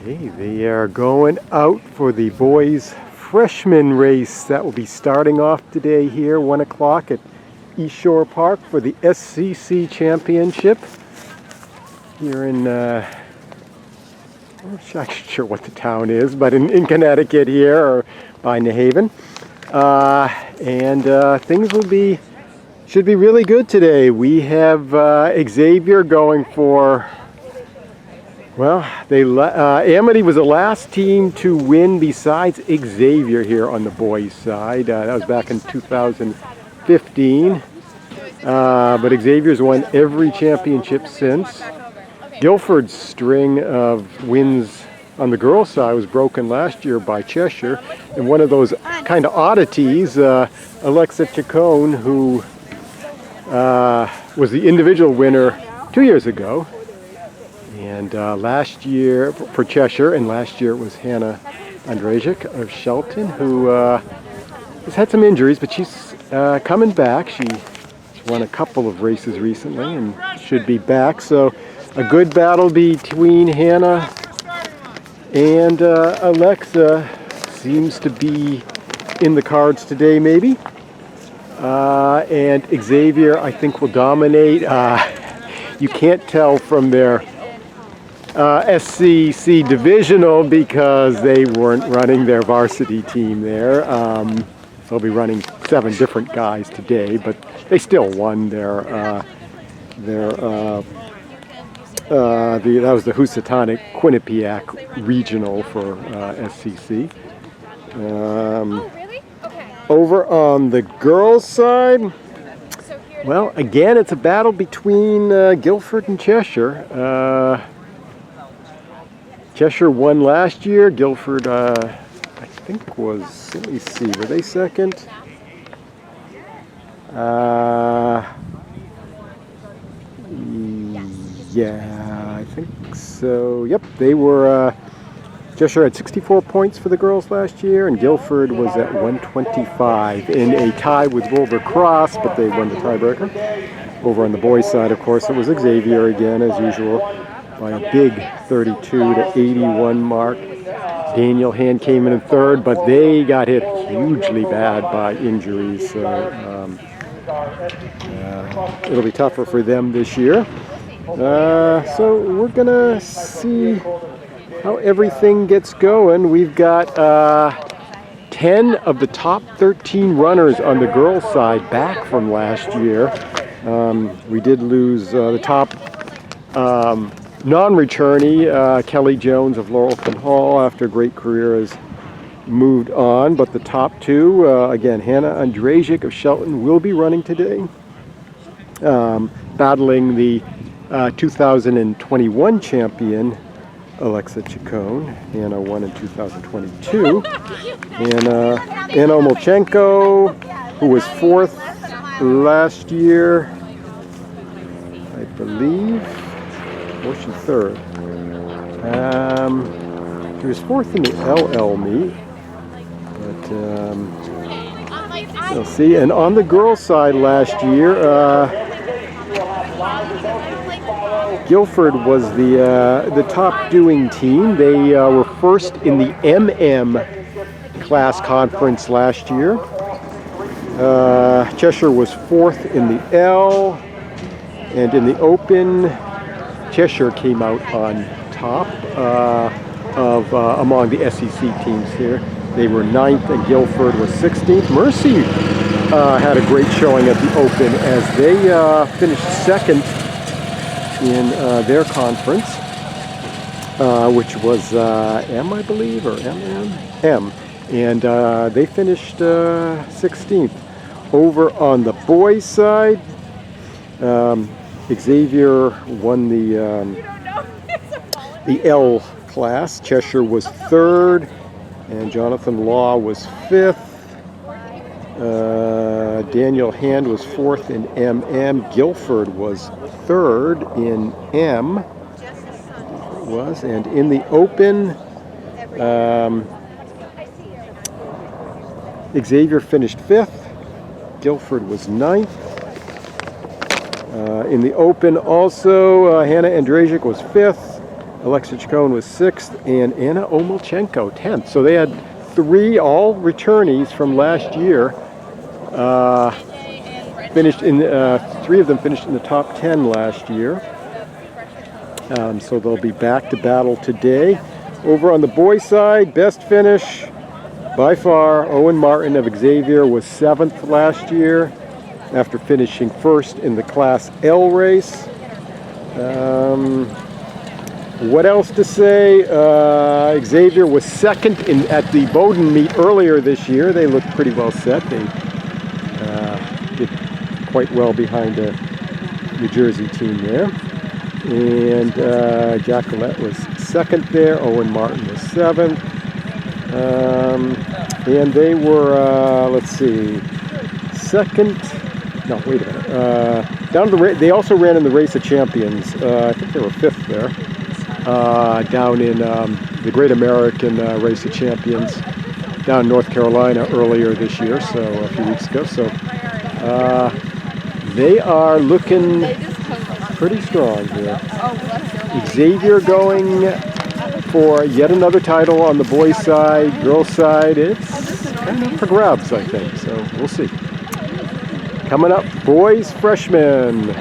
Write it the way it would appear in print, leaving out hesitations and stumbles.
Okay, they are going out for the boys freshman race that will be starting off today here 1 o'clock at East Shore Park for the SCC Championship here in I'm not sure what the town is, but in Connecticut here or by New Haven. Things should be really good today. We have Xavier going for, well, Amity was the last team to win besides Xavier here on the boys' side. That was back in 2015. But Xavier's won every championship since. Guilford's string of wins on the girls' side was broken last year by Cheshire. And one of those kind of oddities, Alexa Chacon, who was the individual winner 2 years ago. And last year for Cheshire, and last year it was Hannah Andrasiak of Shelton, who has had some injuries, but she's coming back. She's won a couple of races recently and should be back. So a good battle between Hannah and Alexa seems to be in the cards today, maybe. And Xavier, I think, will dominate. You can't tell from their SCC divisional because they weren't running their varsity team there. They'll be running 7 different guys today, but they still won that was the Housatonic Quinnipiac regional for SCC. Over on the girls' side, well, again, it's a battle between Guilford and Cheshire. Cheshire won last year. Guilford, I think was, let me see, were they second? Yeah, I think so. Yep, they were, Cheshire had 64 points for the girls last year, and Guilford was at 125 in a tie with Wilbur Cross, but they won the tiebreaker. Over on the boys' side, of course, it was Xavier again, as usual, by a big 32-81 mark. Daniel Hand came in third, but they got hit hugely bad by injuries, so it'll be tougher for them this year. So we're gonna see how everything gets going. We've got 10 of the top 13 runners on the girls' side back from last year. We did lose the top non-returnee, Kelly Jones of Laurelton Hall, after a great career, has moved on. But the top 2, again, Hannah Andrasiak of Shelton will be running today, battling the 2021 champion, Alexa Chacon. Hannah won in 2022. And Anna Omolchenko, who was 4th last year, I believe. Or she 3rd. She was 4th in the LL meet. But we'll see. And on the girls' side last year, Guilford was the top doing team. They were 1st in the MM class conference last year. Cheshire was 4th in the L, and in the Open, Cheshire came out on top among the SCC teams here. They were 9th, and Guilford was 16th. Mercy had a great showing at the Open as they finished 2nd in their conference, which was M, I believe, or MM? M. And they finished 16th. Over on the boys' side, Xavier won the L class. Cheshire was 3rd, and Jonathan Law was 5th. Daniel Hand was 4th in MM. Guilford was 3rd in M. And in the Open, Xavier finished 5th. Guilford was 9th. In the Open also, Hannah Andrasiak was 5th. Alexa Chacon was 6th, and Anna Omelchenko 10th. So they had 3 all returnees from last year. Finished in 3 of them finished in the top 10 last year. So they'll be back to battle today. Over on the boys' side, best finish by far, Owen Martin of Xavier was 7th last year after finishing 1st in the Class L race. What else to say? Xavier was 2nd at the Bowdoin meet earlier this year. They looked pretty well set. They did quite well behind a New Jersey team there. And Jacqueline was 2nd there. Owen Martin was 7th. And they were, let's see, 2nd. No, wait a minute. Down to the they also ran in the Race of Champions. I think they were 5th there. Down in the Great American Race of Champions down in North Carolina earlier this year, so a few weeks ago. So they are looking pretty strong here. Xavier going for yet another title on the boys' side. Girls' side, it's kind of for grabs, I think. So we'll see. Coming up, boys freshmen.